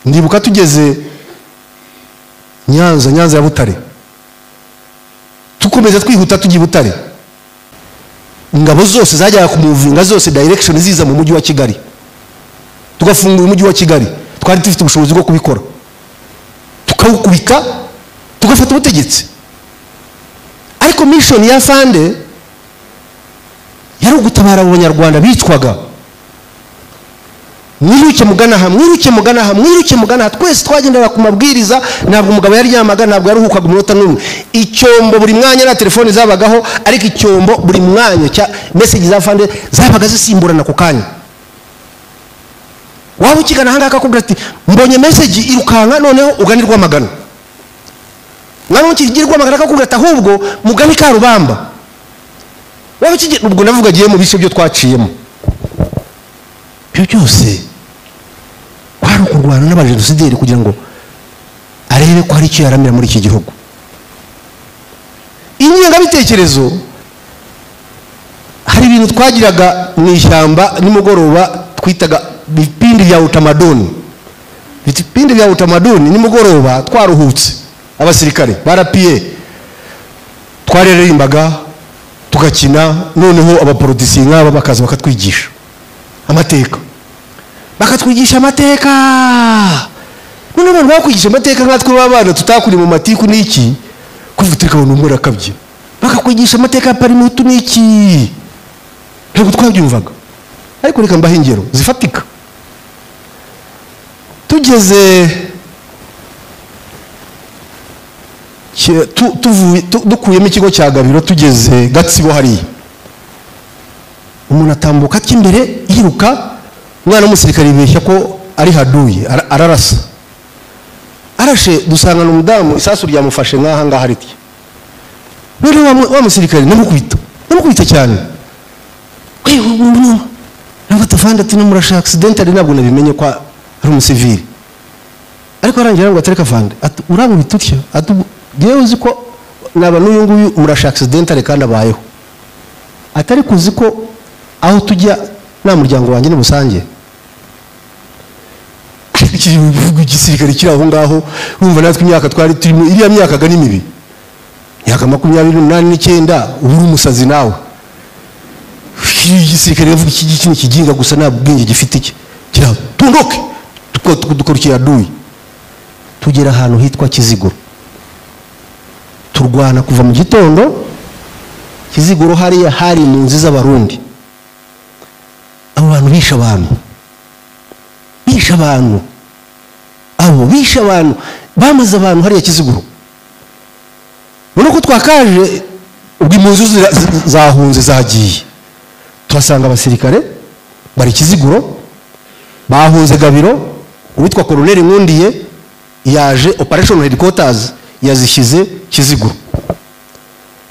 ndibuka tugeze Nyanza ya Butare, tukomeza twihuta tugiye Butare, ingabo zose zajyaga kumuvinga zose direction ziza mu mujyi wa Kigali, tugafungura umujyi wa Kigali, twari dufite ubushobozi bwo kubikora, tukawukubika tugafata ubutegetsi. Ariko mission ya Fande yari ugutabara abanyarwanda bicwaga. Mwiruke mugana twese twagendera ku mabwiriza. Ntabwo umugabo yari yamaga, ntabwo yaruhukaga umunota n'umwe. Icyombo buri mwanya na telefone zabagaho, ariko icyombo buri mwanya cya message za Fande zabaga zisimburana ku kanya. Waba ukigana hanga akakubwira ati mbonye message irukanka noneho uganirwa magana. Nano ukigirwa magana akakubwira ati ahubwo mugani ka Rubamba. Waba ukigirwa, ubwo navuga giye mu bishe byo twaciyemo. Byo byose kwari kurwana n'abajenosideri kugira ngo arebe ko hari icyo yaramira muri iki gihugu. Ingengabitekerezo, hari ibintu twagiraga mu ishyamba nimugoroba twitaga bipindi bya utamaduni. Bipindi bya utamaduni nimugoroba twaruhutse, abasirikare barapiye, twareririmbaga tugakina, noneho abapolitisi nk'aba bakaza bakatwigisha amateka, bakatwigisha amateka. None abantu bakwigisha amateka nkatwe babana tutakuri mu matiku niki, kuvuga ngo numura kabye, bakakwigisha amateka ya Parimutu niki, ntabwo twabyumvaga. Ariko reka mbahe ingero zifatika. Tugeze dukuyemo ikigo cya Gabiro, tugeze Gatsibo hariya, umuntu atambuka cy'imbere yiruka, umwana w'umusirikare yibeshya ko ari haduye, ararasa, arashe dusangana umudamu isasu ryamufashe nk'aha ngaha riti. None wa musirikare namukubita cyane, nabwo Fande ati numurasha accident, ari nabwo nabimenye ko ari umusivili. Ariko arangira ngo atereka Fande ati urangubita utya, ati ngewe uzi ko naba n'uyu nguyu umurasha accident kandi abayeho, atari kuzi ko aho tujya nta muryango wanjye n'ubusange. Igisirikare kiri aho ngaho, wumva natwe imyaka twari turimo, iriya myaka ga ni mibi, myaka 28 ubu uri umusazi nawe. Igisirikare yavuga iki kintu kiginga gusa nta bwenge gifite iki, kira tundoke dukorukira duyi. Tugera ahantu hitwa Kiziguro, turwana kuva mu gitondo. Kiziguro hariya hari mu nzi z'abarundi, abo bantu bisha abantu bamaze abantu hariya Kiziguro. None ko twakaje ubwo impunzi zahunze zagiye, tuhasanga abasirikare bari Kiziguro, bahunze Gabiro. Uwitwa Colonel Nkundiye yaje operation headquarters yazishyize Kiziguro.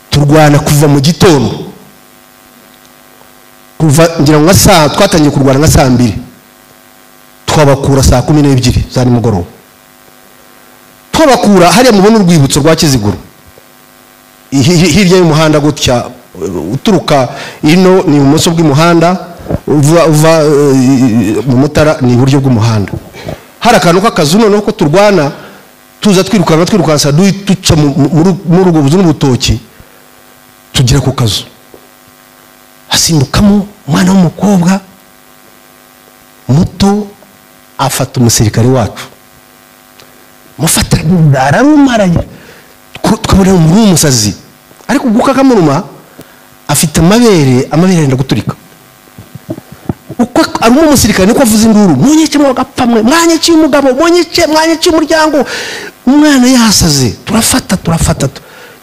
Turwana kuva mu gitondo, kuva ngira ngo twatangiye kurwana nka saa 2, twabakura saa 12 za nimugoroba. Twabakura hariya mubona urwibutso rwa Kiziguro, hirya y'umuhanda gutya uturuka ino ni ibumoso bw'umuhanda, uva mu Mutara ni iburyo bw'umuhanda. Hari akantu k'akazu noneho ko turwana, tuza twirukansa duca muri urwo buzu n'ubutoki, tugira ku kazu, hasimbukamo umwana w'umukobwa muto, afata umusirikare wacu, mufata ararumaranye, twabona umusazi. Ariko guka kamuruma afite amabere yenda guturika. Uko ari umusirikare niko avuza induru, mwanyece mwagapamwe, mwanyece umugabo, mwanyece umuryango. Umwana yasaze, turafata.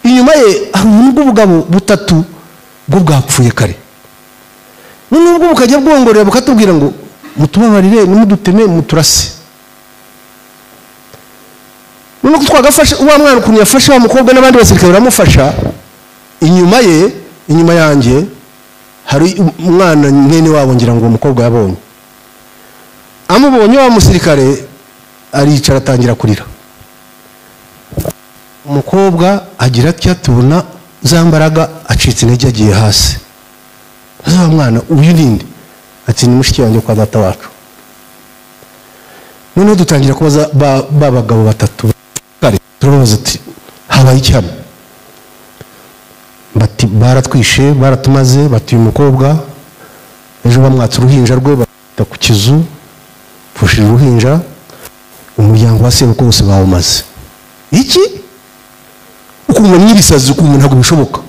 Inyuma ye hari ubugabo butatu bwo bwapfuye kare. Nubwo bukajya bwongorera bukatubwira ngo mutubabarire nimuduteme muturase. Nuko twagafashe uwa mwana ukuntu yafashe wa mukobwa n'abandi basirikare baramufasha. Inyuma yanjye hari umwana mwene wabo ngira ngo umukobwa yabonye. Amubonye wa musirikare aricara atangira kurira. Umukobwa agira ati atubona zambaraga acitse intege agiye hasi. Za mwana uyu ninde? Ati ni mushiki wanjye kwa data wacu. noneho dutangira kubaza babagabo batatu turabaza ati habaye iki hano? Bati baratwishe baratumaze, bati uyu mukobwa ejo bamwatse uruhinja rwe bata ku kizu fushira uruhinja, umuryango wa sebukwe wose bawumaze. Iki ukumva nyibisazi, ukumva ntabwo bishoboka.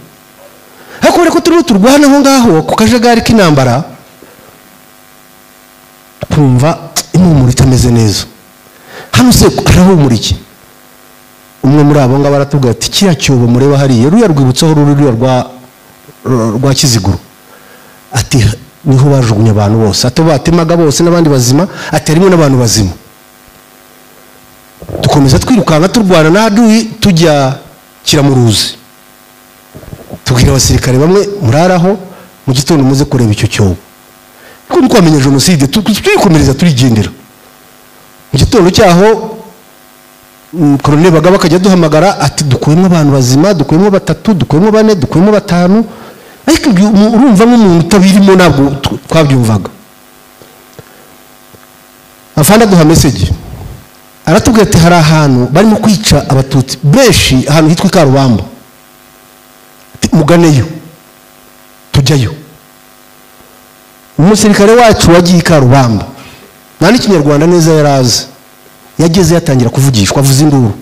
Hakore ko turi turwana aho ngaho ku kajagari k'intambara, kumva impumuro itameze neza. Hano se arahumura iki? Umwe muri abo ngabo aratubwira ati kiriya cyobo mureba hariya ruya rwibutsaho ruriya rwa Kiziguro, ati niho bajugunye abantu bose, ati batemaga bose n'abandi bazima, ati harimo n'abantu bazima. Dukomeza twirukanka turwana na Adui tujya Kiramuruzi, tubwira abasirikare bamwe muraraho mu gitondo muze kureba icyo cyobo. Kuko twamenye jenoside twikomereza turigendera. Mu gitondo cyaho Colonel Bagaba akajya duhamagara ati dukuyemo abantu bazima, dukuyemo 3, dukuyemo 4, dukuyemo 5. Ariko urumva nk'umuntu utabirimo ntabwo twabyumvaga. Afanda duha message aratubwira ati hari ahantu barimo kwica abatutsi benshi, ahantu hitwa Karubamba, muganeyo tujyayo. Umusirikare wacu wagiye Karubamba nani Kinyarwanda neza yarazi, yageze yatangira kuvugishwa, avuza induru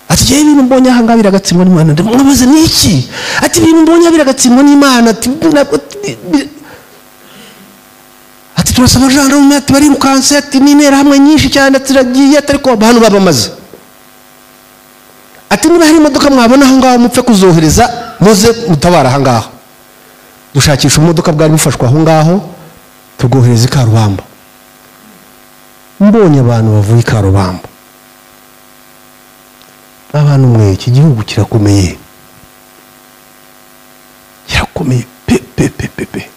ati je ibintu mbonye aha ngabira gatsimo n'Imana. Ndamubaza niki? Ati ibintu mbonye biragatsimo n'Imana. Ati turasaba gendarme, ati bari mukanse, ati n'intera hamwe nyinshi cyane, atiragiye atari ko abantu babamaze. Ati niba hari imodoka mwabona aho ngaho mupfe kuzohereza muze mutabara aha ngaho. Dushakisha imodoka bwari bufashwa aho ngaho tugohereza i Karubamba. Mbonye abantu bavuye i Karubamba, abantu mwe iki gihugu kirakomeye, kirakomeye pe.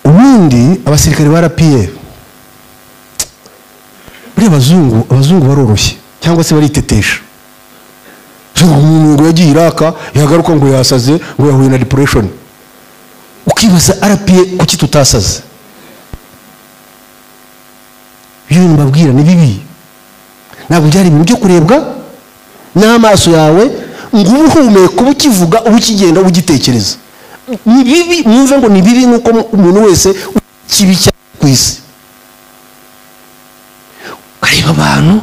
Ubundi abasirikare ba RPF buri abazungu baroroshye cyangwa se baritetesha. Umuntu yagiye Iraka yagaruka ngo yasaze, ngo yahuye na depression. Ukibaza RPF kuki tutasaze? Ibyo mbabwira ni bibi, ntabwo byari ibintu byo kurebwa n'amaso yawe ngo ubuhumeka ubukivuga ubukigenda ubugitekereza. Ni bibi, mwumve ngo ni bibi nuko umuntu wese kibi cyane ku isi. Kareba abantu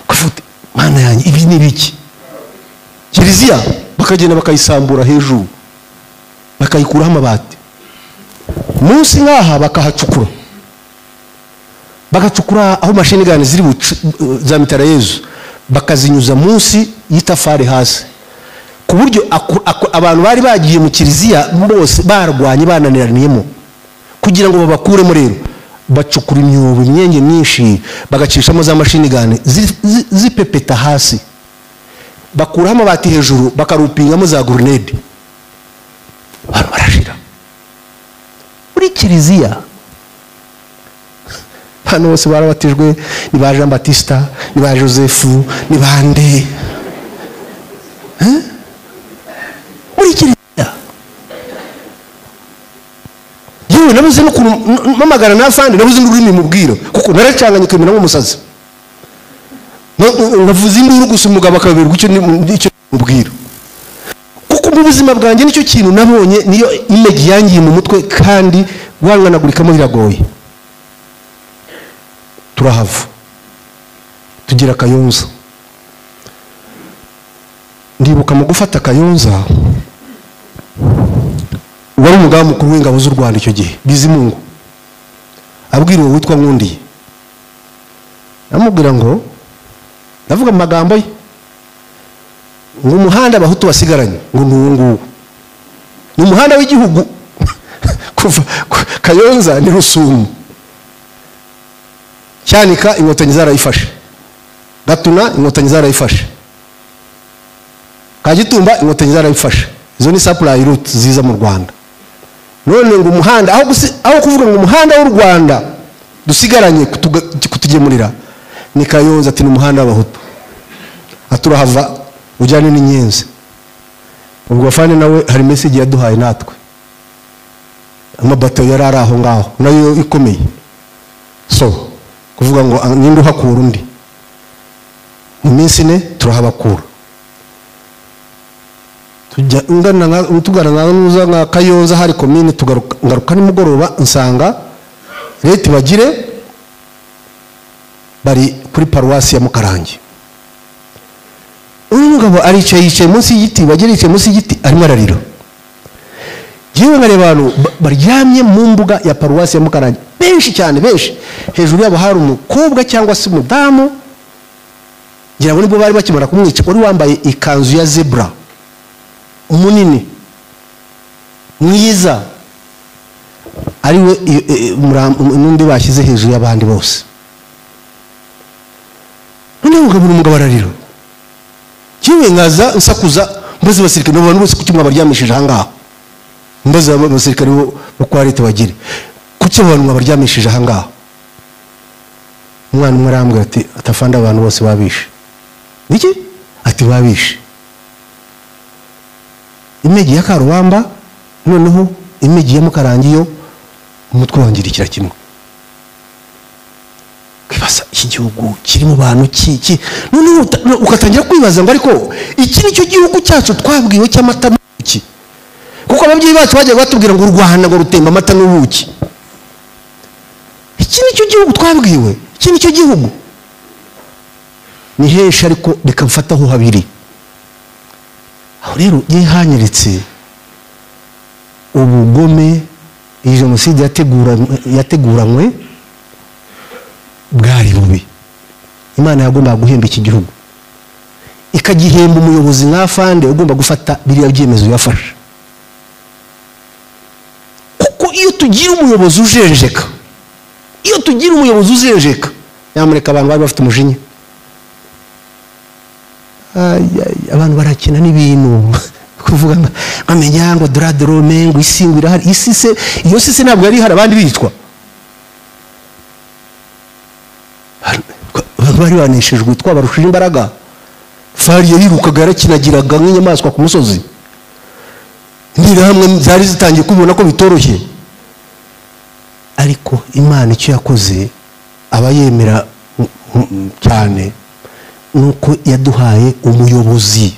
kuvuga Mana yanjye ibi ni biki? Kiliziya bakagenda bakayisambura hejuru, bakayikuraho amabati, munsi ngaha bakahacukura, bagacukura aho mashini gani ziri za mitarayezu, bakazinyuza munsi y'itafari hasi, ku buryo abantu bari bagiye mu Kiliziya bose barwanye bananiraniyemo. Kugira ngo babakuremo rero bacukura imyobo imyenge myinshi, bagacishamo za mashini gani zipepeta hasi, bakuraho amabati hejuru, bakarupingamo za grenade, abantu barashira muri Kiliziya. Hano bose barabatijwe, ni ba Jean Baptiste, ni ba Joseph, ni bande muri Kiliziya. Yewe nabuze no kumamagara n'afandi, nabuze n'ururimi mubwira kuko naracanganye kwemera nk'umusazi. Navuze induru gusa umugabo akaberwa icyo mubwira, kuko mu buzima bwanjye nicyo kintu nabonye, niyo image yangiye mu mutwe kandi wanganagurikamo biragoye. Turahava tugira Kayonza. Ndibuka mu gufata Kayonza wari umugaba mukuru w'ingabo z'u Rwanda icyo gihe, Bizimungu, abwira uwo witwa Nkundiye, amubwira ngo, ndavuga amagambo ye, ngo umuhanda abahutu basigaranye ngo n'uwo nguwo ni umuhanda w'igihugu kuva Kayonza ni Rusumo, Cyanika inkotanyi zarayifashe, Gatuna inkotanyi zarayifashe, Kagitumba inkotanyi zarayifashe. Izo ni supply route ziza mu Rwanda. None ngo umuhanda aho kuvuga ngo umuhanda w'u Rwanda dusigaranye kutugemurira ni Kayonza, ati n'umuhanda w'abahutu. Aturahava ujyane n'Inyenzi. Ubwo bafane nawe hari message yaduhaye natwe, amabato yari ari aho ngaho nayo ikomeye. so kuvuga ngo ninde uhakura undi mu minsi ne turahabakura tujya tugana nuza nka Kayonza hari komine tugaruka nimugoroba nsanga leta bagire bari kuri paruwasi ya Mukarange uyu mugabo aricaye munsi y'igiti bagire yicaye munsi y'igiti arimo ararira yewe ngareba abantu baryamye mu mbuga ya paruwasi ya Mukarange benshi cyane benshi hejuru yabo hari umukobwa cyangwa se umudamu ngira ngo nibwo bari bakimara kumwica uri wambaye ikanzu ya zebra umunini mwiza ariwe nundi bashyize hejuru y'abandi bose none umugabo ararira kiwe ngaza nsakuza mbaze basirikare n'abantu bose kuki mwabaryamishije ahangaha mbaze abasirikare bo kwa leta bagire kuki abantu mwabaryamishije ahangaha umwana umwe arambwira ati atafanda abantu bose babishe niki ati babishe imigi ya Karubamba noneho imigi ya Mukarange yo umutwe wangirikira kimwe kwibaza iki gihugu kiri mu bantu ki noneho ukatangira kwibaza ngo ariko iki nicyo gihugu cyacu twabwiwe cy'amata n'ubuki kuko ababyeyi bacu bagiye batubwira ngo u Rwanda ngo rutemba amata n'ubuki iki nicyo gihugu twabwiwe iki nicyo gihugu ni hesha ariko bikamfataho habiri aho rero yihanyiritse ubugome iyi jenoside yateguranywe bwari bubi Imana yagomba guhemba iki gihugu ikagihemba umuyobozi nk'afande ugomba gufata biriya byemezo yafashe kuko iyo tugira umuyobozi ujenjeka nyamuneka abantu bari bafite umujinya abantu barakina n'ibintu kuvuga nkamenya ngo doradorome ngo isi ngo irahari isi se iyo se ntabwo yari hari abandi bicwa bari baneshejwe twabarushije imbaraga fari yarirukaga yarakinagiraga nk'inyamaswa ku musozi hamwe zari zitangiye kubona ko bitoroshye ariko Imana icyo yakoze abayemera cyane nuko yaduhaye umuyobozi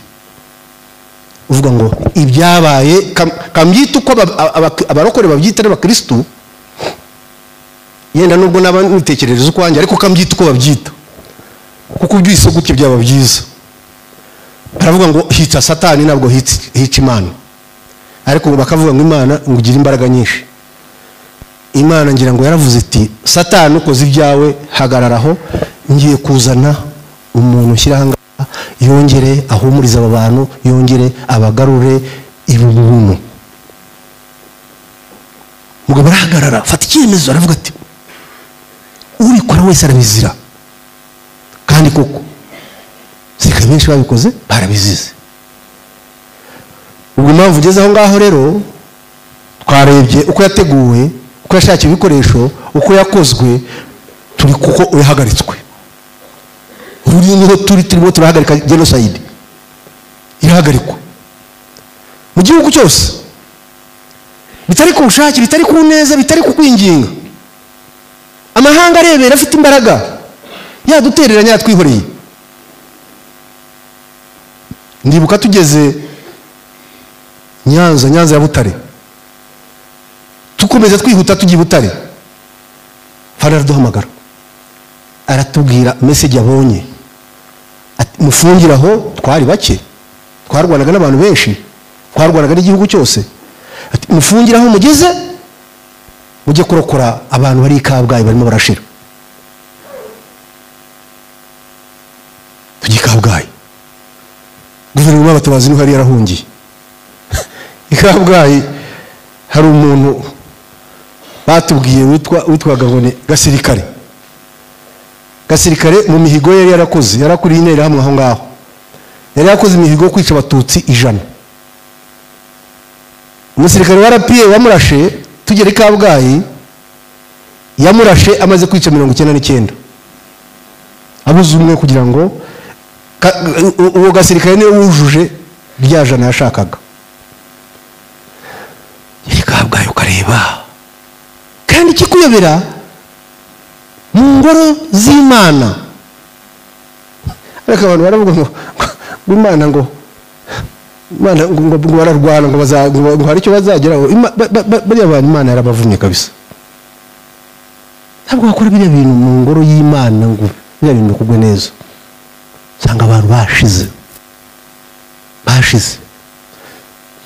uvuga ngo ibyabaye kambyita uko abarokore babyita n'abakristo yenda nubwo nabitekerereza uko wanjye ariko kambyita uko babyita kuko byise gutye byaba byiza baravuga ngo hica satani nabwo hica Imana ariko bakavuga ngo Imana ngo ugira imbaraga nyinshi Imana ngira ngo yaravuze iti satani ukoze ibyawe hagararaho ngiye kuzana umuntu ushyira yongere ahumuriza aba bantu yongere abagarure ibuntu mugabo arahagarara fata icyemezo aravuga ati urikora wese arabizira kandi koko sika benshi babikoze barabizize ubwo impamvu ugeze aho ngaho rero twarebye uko yateguwe uko yashakiye ibikoresho uko yakozwe turi kuko uyahagaritswe niho turimo turahagarika genocide irahagarikwa mu gihugu cyose bitari ku bushake bitari ku neza bitari ku kwinginga amahanga arebera afite imbaraga yadutereranya yatwihoreye ndibuka tugeze Nyanza ya Butare tukomeza twihuta tugiye Butare fara araduhamagara aratubwira message yabonye mufungiraho twari bake twarwanaga n'abantu benshi twarwanaga n'igihugu cyose mufungiraho mugeze mujye kurokora abantu bari Kabgayi barimo barashira tugiye Kabgayi guverinoma y'abatabazi niho yari yarahungiye Kabgayi hari umuntu batubwiye witwaga ngo ni Gasirikare mu mihigo yari yarakoze yarakuriye intera hamwe aho ngaho yari yakoze imihigo kwica abatutsi 100 umusirikare warapiye wamurashe tugera i Kabgayi yamurashe amaze kwica 99 abuze umwe kugira ngo uwo Gasirikare niwe wujuje rya jana yashakaga yari Kabgayi ukareba kandi kikuyobera mu ngoro z'Imana. Ariko abantu baravuga ngo Imana ngo bararwana ngo hari icyo bazageraho. Bariya abantu Imana yarabavumye kabisa. Ntabwo bakora biriya bintu mu ngoro y'Imana ngo biriya bintu kugwe neza. Sanga abantu bashize.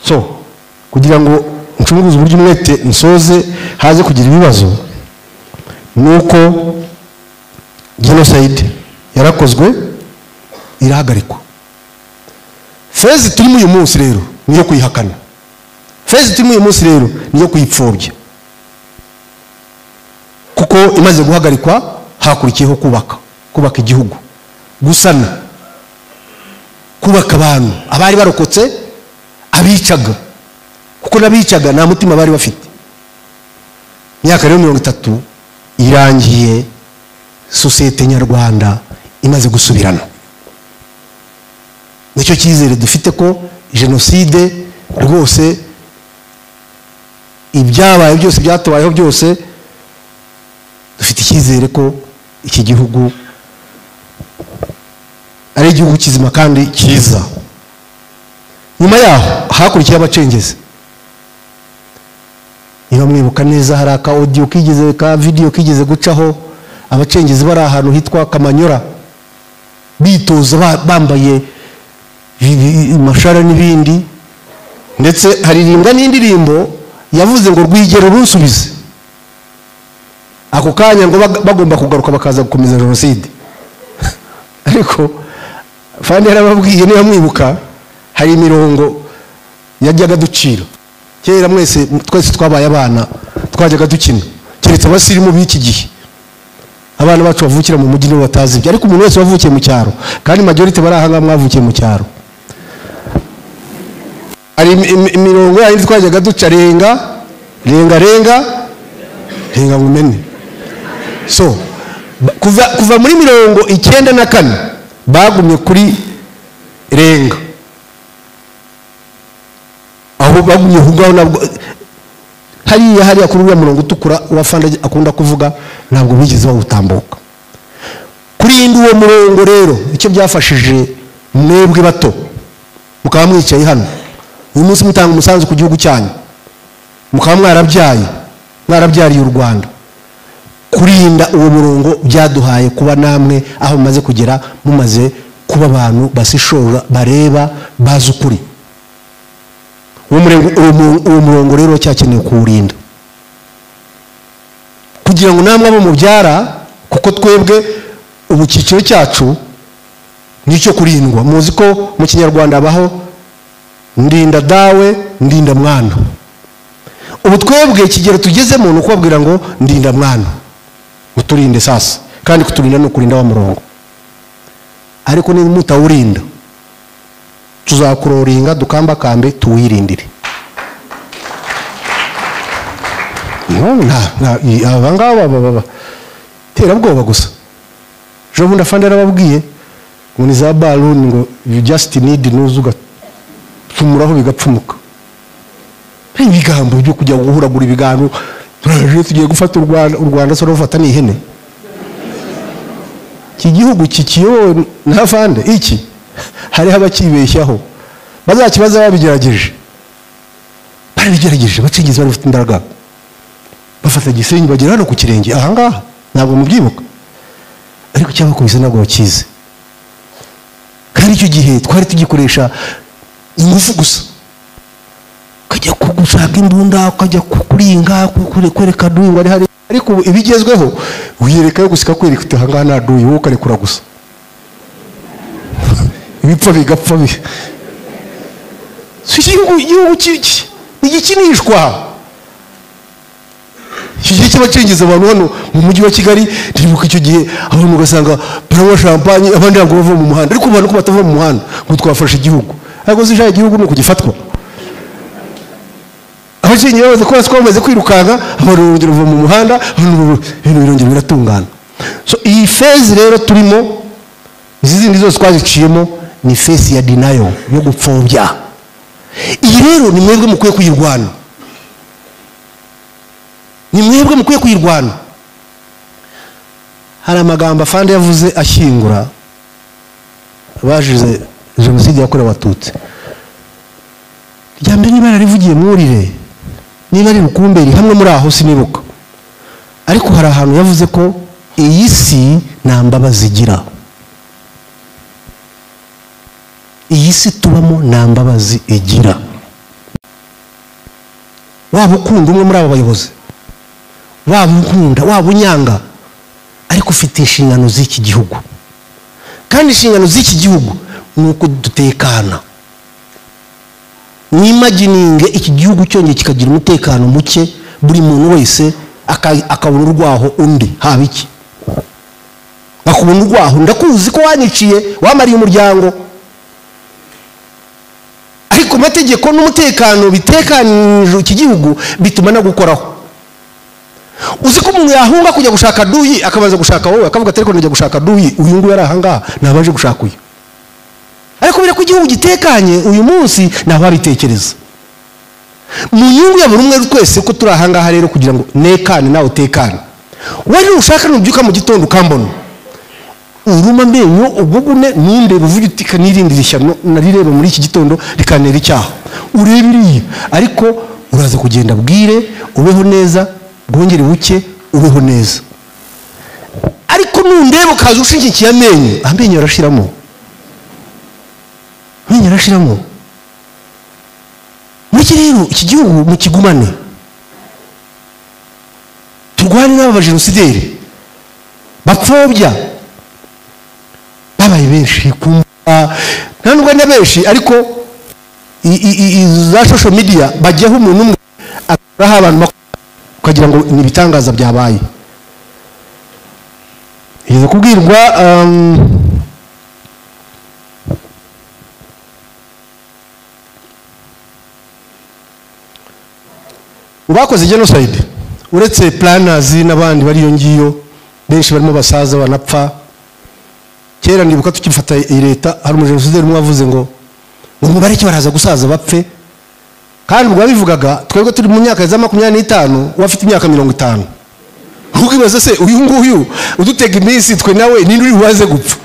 So kugira ngo ncunguze uburyo umwete nsoze haze kugira ibibazo, nuko genocide yarakozwe irahagarikwa. Fezi turimo uyu munsi rero niyo kuyihakana. Fezi turimo uyu munsi rero niyo kuyipfobya, kuko imaze guhagarikwa hakurikiyeho kubaka igihugu, gusana, kubaka abantu abari barokotse, abicaga, kuko nabicaga nta mutima bari bafite. Myaka rero 30 irangiye, sosiyete nyarwanda imaze gusubirana. Nicyo cyizere dufite ko genocide rwose ibyabaye byose byatubayeho byose, dufite icyizere ko iki gihugu ari igihugu kizima kandi cyiza. Nyuma yaho hakurikiye abacengezi. Niba mwibuka neza, hari aka audio kigeze, ka video kigeze gucaho, abacengezi bari ahantu hitwa Kamanyora bitoza bambaye mashara n'ibindi, ndetse haririmbwa n'indirimbo yavuze ngo rwigero runsubize. Ako kanya ngo bagomba kugaruka bakaza gukomeza genocide. Ariko fandi yarababwiye, niba mwibuka, hari imirongo yajyaga ducira kera. Mwese twese twabaye abana, twajyaga dukina, keretse abasirimu b'iki gihe. Abana bacu bavukira mu mujyi nibo batazi ibyo, ariko umuntu wese wavukiye mu cyaro, kandi majority bari aha mwavukiye mu cyaro, ari imirongo yindi twajyaga duca, renga ngumene. So kuva muri 94 bagumye kuri renga, aho bagumye hugaho. Nabwo hariya kuri uriya murongo utukura wafanda akunda kuvuga, ntabwo bigeze bawutambuka. Kurinda uwo murongo rero icyo byafashije mwebwe bato mukaba mwicaye hano uyu munsi mutanga umusanzu ku gihugu cyanyu, mukaba mwarabyariye u Rwanda. Kurinda uwo murongo byaduhaye kuba namwe aho mumaze kugera, mumaze kuba abantu basishoza, bareba, bazi ukuri. Uwo murongo rero cyakeneye kuwurinda kugira ngo namwe abo mubyara, kuko twebwe ubu cyiciro cyacu nicyo kurindwa. Muzi ko mu Kinyarwanda abaho ndinda dawe ndinda mwana. Ubu twebwe kigero tugezemo no kubabwira ngo ndinda mwana, muturinde sasa, kandi kuturinda no kurinda wa murongo. Ariko ni mutawurinda, tuzakuroringa dukambakambe tuwirindire. Abangaba terabwoba gusa. Jo bundi afande arababwiye ngo ni za balloon, ngo you just need nuzuga tumuraho bigapfumuka. Ibigambo byo kujya guhuragura ibiganiro, turaje tugiye gufata u Rwanda so rufata ni ihene. Iki gihugu kikiyo n'afande iki hari abakibeshyaho, bazakibaza babigerageje, bacengeze bari bafite imbaraga, bafata Gisenyi bagera hano ku kirenge aha ngaha, ntabwo mubyibuka. Ariko cyabakubise ntabwo bakize, kandi icyo gihe twari tugikoresha ingufu gusa. Kajya kugushaka imbunda, ukajya kuringa, kwereka duyi wari hari. Ariko ibigezweho uyereka yo gusika kwereka uti aha ngaha nta duyi, wowe ukarekura gusa, ibipfa bigapfa. Igihugu ntigikinishwa. Icyo gihe cy'abacengeza abantu hano mu mujyi wa Kigali, ndibuka icyo gihe abantu ugasanga baranywa champagne, abandi ntabwo bava mu muhanda. Ariko abantu ko batava mu muhanda ngo twafashe igihugu, ariko zije igihugu no kugifatwa. Abacengezi bavuze ko bamaze kwirukanka, abantu barongera bava mu muhanda, ibintu birongera biratungana. So iyi phase rero turimo, izi zindi zose twaziciyemo, ni phase ya denial, yo gupfobya. Iyi rero ni mwebwe mukwiye kuyirwana, ni mwebwe mukwiye kuyirwana. hari amagambo afande yavuze ashyingura bajize jenoside yakorewe Abatutsi. Ryambere niba yarivugiye mwurire, niba ari Rukumberi hamwe muri aho sinibuka, ariko hari ahantu yavuze ko iyi si nta mbabazi igira. Iyi si tubamo nta mbabazi igira. Waba ukunda umwe muri abo bayobozi, waba ukunda, waba unyanga, ariko ufite inshingano z'iki gihugu, kandi inshingano z'iki gihugu ni uko dutekana. Nimagininge iki gihugu cyongeye kikagira umutekano muke, buri muntu wese akabona urwaho undi haba iki, bakubona urwaho. Ndakuzi ko waniciye, wamariye umuryango, ariko amategeko n'umutekano bitekanije iki gihugu bituma nagukoraho. Uzi ko umuntu yahunga kujya gushaka duyi akabanza gushaka wowe, akavuga ati ariko njya gushaka duyi, uyu nguyu ari ahangaha nabaje gushaka uyu. Ariko bira ko igihugu gitekanye uyu munsi nababitekereza mu nyungu ya buri umwe twese ko turi ahangaha rero kugira ngo nekane nawe utekane. Wari ushaka nubyuka mu gitondo ukambona uruma menyo ubugune ninde ruvuga uti kanirindira ishyano narireba muri iki gitondo rikanera icyaha urebiriye, ariko uraza kugenda bwire ubeho neza, bwongere buke ubeho neza. Ariko nundeba ukaza ushingikiye amenyo arashiramo, amenyo arashiramo. Muri rero iki gihugu mu kigumane, turwane n'aba bajenosideri bapfobya babaye benshi, nta nubwo ari benshi, ariko za social media bajyaho umuntu umwe akuraho abantu ukagira ngo ni ibitangaza byabaye. Yeze kubwirwa bakoze genocide, uretse planners n'abandi bari yo ngiyo benshi barimo basaza banapfa. Kera ndibuka tukifata leta, hari umujenosideri umwe wavuze ngo umubare baraza gusaza bapfe, kandi ubwo bivugaga twebwe turi mu myaka ya 25 wafite imyaka 50. Ukibaza se uyu nguyu udutega iminsi twe nawe ninde uri waze gupfa?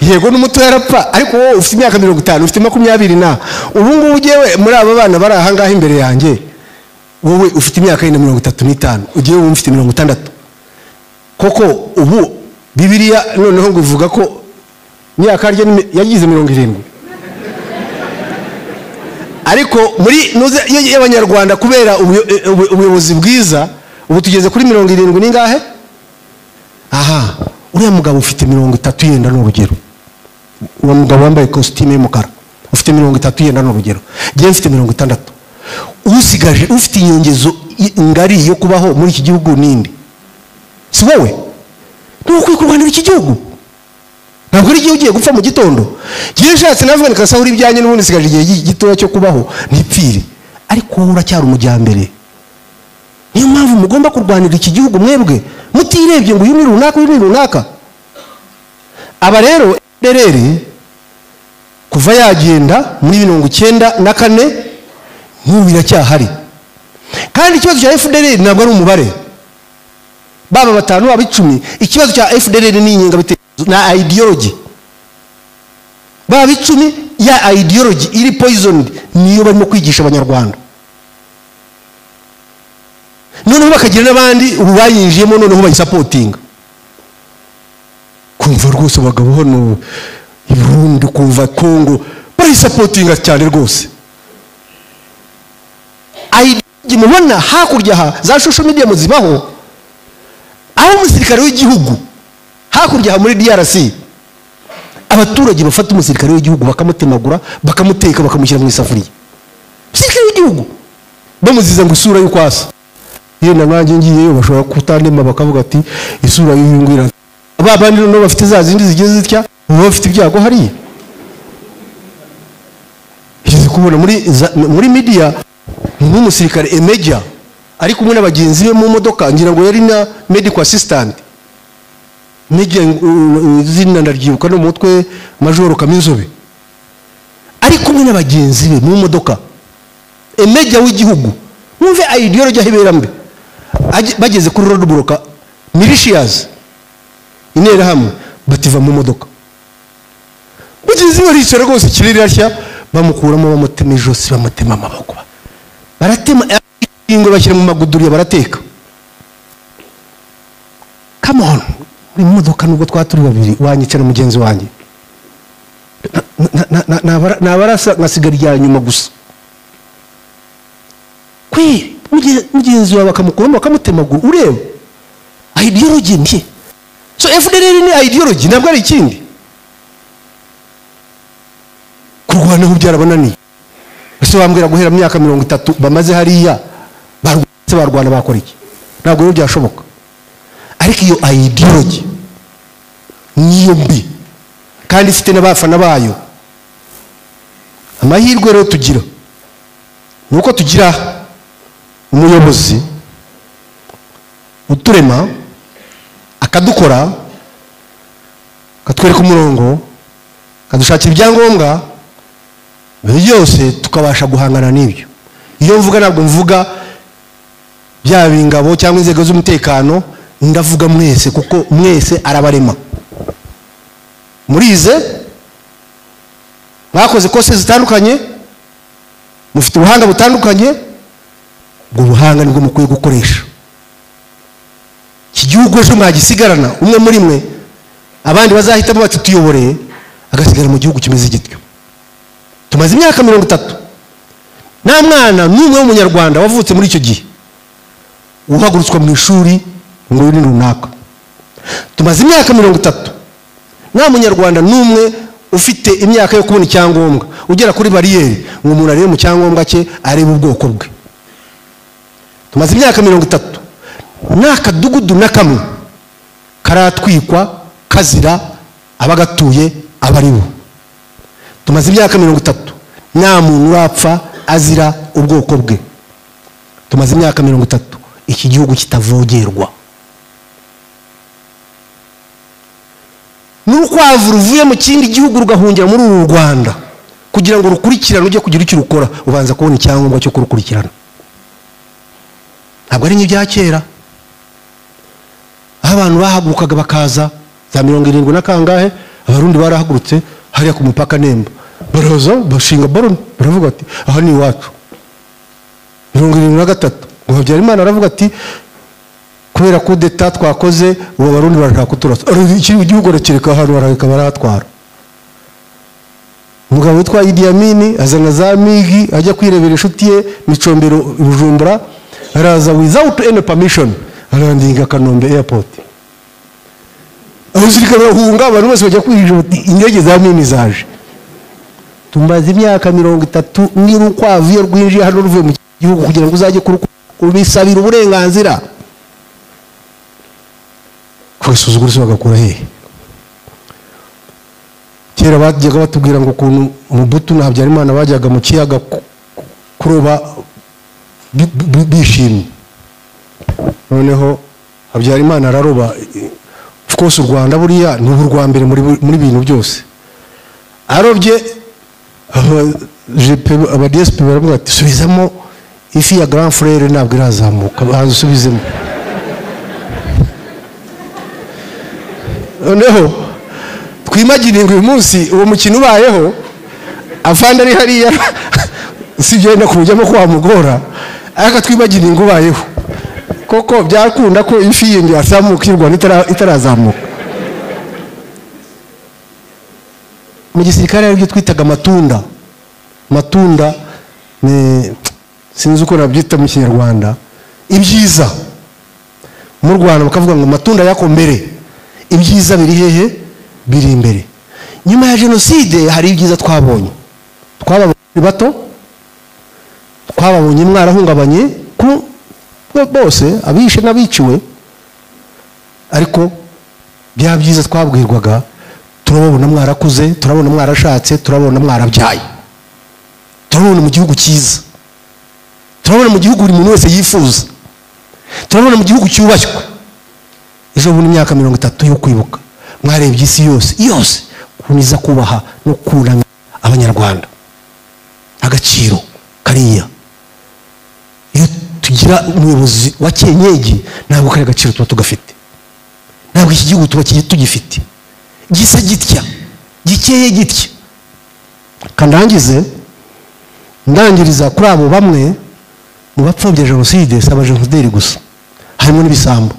Yego n'umuto yarapfa, ariko wowe ufite imyaka 50, ufite 20 na ubu ngubu ugiye muri aba bana bari ahangaha imbere yanjye, wowe ufite imyaka 35, ugiye wowe ufite 60. Koko ubu Bibiliya noneho ngo ivuga ko myaka yagize 70. Ariko muri y'Abanyarwanda kubera ubuyobozi bwiza ubu tugeze kuri 70 ningahe? Aha, uriya mugabo ufite 30 yenda n'urugero. Uwo mugabo wambaye costume y'umukara ufite 30 yenda n'urugero. Giye mfite 60. Usigaje ufite inyongezo ngari yo kubaho muri iki gihugu ninde? Si wowe? Nuko ikurwanira iki gihugu. Ntabwo ari igihe gupfa mu gitondo. Giye shatse navuga nikasahura ibyanye n'ubundi sigaje igihe gitoya cyo kubaho nipfire. Ariko wowe uracyari umujyambere. Niyo mpamvu mugomba kurwanira iki gihugu mwebwe mutirebye ngo uyu ni runaka uyu ni runaka. Aba rero derere kuva yagenda muri 1994 n'ubu biracyahari. Kandi ikibazo cya FDLR ntabwo ari umubare baba batanu abicumi. Ikibazo cya FDLR ni ingengabitekerezo na ideology. Baba bicumi ya ideology iri poisoned niyo barimo kwigisha Abanyarwanda. Noneho bakagira n'abandi ubu bayinjiyemo noneho bayisupportinga. Kumva rwose abagabo hano i Burundi, kumva Kongo bayisupportinga cyane rwose. Ideology mubona hakurya za social media muzibaho, aho umusirikare w'igihugu hakurya muri DRC abaturage bafata umusirikare w'igihugu bakamutemagura bakamuteka bakamushyira mu isafuriya. Umusirikare w'igihugu bamuziza ngo isura y'ukwasa. Iyo nanjye ngiyeyo bashobora kutandema bakavuga ati isura y'uyungwira. Ababandi no bafite za zindi zigeze zitya bafite ibyago hariya. Izi kubona muri media n'umusirikare emeja ari kumwe n'abagenzi be mu modoka, ngira ngo yari na medical assistant. Meja zina ndaryibuka no mutwe Major Kaminzobe. Ari kumwe n'abagenzi be mu modoka. Emeja w'igihugu. Mwumve ideology ahiberambe. Bageze kuri road block militias intera hamwe bativa mu modoka mugizi baricara rwose kirere ashya bamukuramo bamutema ijosi bamutema amaboko baratema ingo bashyira mu maguduriya barateka. Come on, muri modoka nubwo twaturi babiri wanyicara mugenzi wanjye nabarasa ngasigara ya nyuma gusa kwi mugenzi wawe bakamukuramo bakamutemagura ureba ideology mbi. So FDLR ni ideology ntabwo ari ikindi kurwana byarabananiye. Ese wambwira guhera mu myaka 30 bamaze hariya barwana bakora iki? Ntabwo rero byashoboka. Ariko iyo ideology niyo mbi kandi ifite n'abafana bayo. Amahirwe rero tugira nuko tugira umuyobozi uturema akadukora katwereka umurongo kadushakira ibyangombwa byose tukabasha guhangana n'ibyo. Iyo mvuga ntabwo mvuga bya bingabo cyangwa inzego z'umutekano, ndavuga mwese kuko mwese arabarema. Murize bakoze kose zitandukanye, mufite ubuhanga butandukanye, ubwo buhanga nibwo mukwiye gukoresha. Iki gihugu ejo mwagisigarana umwe muri mwe abandi bazahitamo bati tuyoboreye agasigara mu gihugu kimeze gityo. Tumaze imyaka 30 nta mwana n'umwe w'umunyarwanda wavutse muri icyo gihe uhagurutswa mu ishuri ngo yuri runaka. Tumaze imyaka 30 nta munyarwanda n'umwe ufite imyaka yo kubona icyangombwa ugera kuri bariyeri ngo umuntu arebe mu cyangombwa cye arebe ubwoko bwe. Tumaze imyaka 30 n'akadugudu na kamwe karatwikwa kazira abagatuye abaribo. Tumaze imyaka 30 nta muntu urapfa azira ubwoko bwe. Tumaze imyaka 30 iki gihugu kitavogerwa. N'urukwavu ruvuye mu kindi gihugu rugahungira muri uru Rwanda kugira ngo rukurikirane ujye kugira icyo rukora ubanza kubona icyangombwa cyo kurukurikirana. Ntabwo ari nk'ibya kera aho abantu bahagurukaga bakaza za 70 na kangahe abarundi barahagurutse hariya ku mupaka Nemba baraza bashinga baron baravuga ati aha ni iwacu. 73 ngo Habyarimana aravuga ati kubera ko deta twakoze uwo barundi barashaka kuturasa iki gihugu rakireka hano barahika barahatwara. Umugabo witwa Idi Amin azana za migi ajya kwirebera inshuti ye Micombero Bujumbura, araza without any permission arandinga Kanombe airport. Abasirikare bahunga abantu bose bajya kwirira indege za mini zaje. Tumaze imyaka 30 n'urukwavu iyo rwinjiye hano ruvuye mu gihugu kugira ngo uzajye kubisabira uburenganzira. Kwesuzugura se bagakura hehe? Kera bajyaga batubwira ngo ukuntu Mobutu na Habyarimana bajyaga mu kiyaga kuroba bishimye. Noneho Habyarimana araroba. Of course u Rwanda buriya ni urwa mbere muri bintu byose. Arobye aba DSP baravuga ati subizamo ifi ya grand frère ntabwo irazamuka bazusubizemo. Noneho twimagine uyu munsi uwo mukino ubayeho afande ari hariya sibyo no kujyamo kwa mugora aka twimagine ngo ubayeho koko byakunda ko ifi yindi yasamuka irwa itarazamuka. Mu gisirikare aribyo twitaga matunda ni sinzi uko nabyita mu Kinyarwanda. Ibyiza mu Rwanda bakavuga ngo matunda yako mbere, ibyiza biri hehe? Biri imbere. Nyuma ya genocide hari ibyiza twabonye bato, twababonye mwarahungabanye ku bose abishe n'abiciwe, ariko bya byiza twabwirwaga turabona mwarakuze, turabona mwarashatse, turabona mwarabyaye, turabona mu gihugu cyiza, turabona mu gihugu buri muntu wese yifuza, turabona mu gihugu cyubashywe. Ejo bundi imyaka 30 yo kwibuka mwarebye isi yose kuniza kubaha no kuranga abanyarwanda agaciro kariya. Iyo tugira umuyobozi wa Kenyegi ntabwo kari agaciro tuba tugafite. ntabwo iki gihugu tuba tugifite gisa gitya gikeye gitya. ndangiriza kuri abo bamwe mu bapfobya jenoside si abajenosideri gusa, harimo n'ibisambo.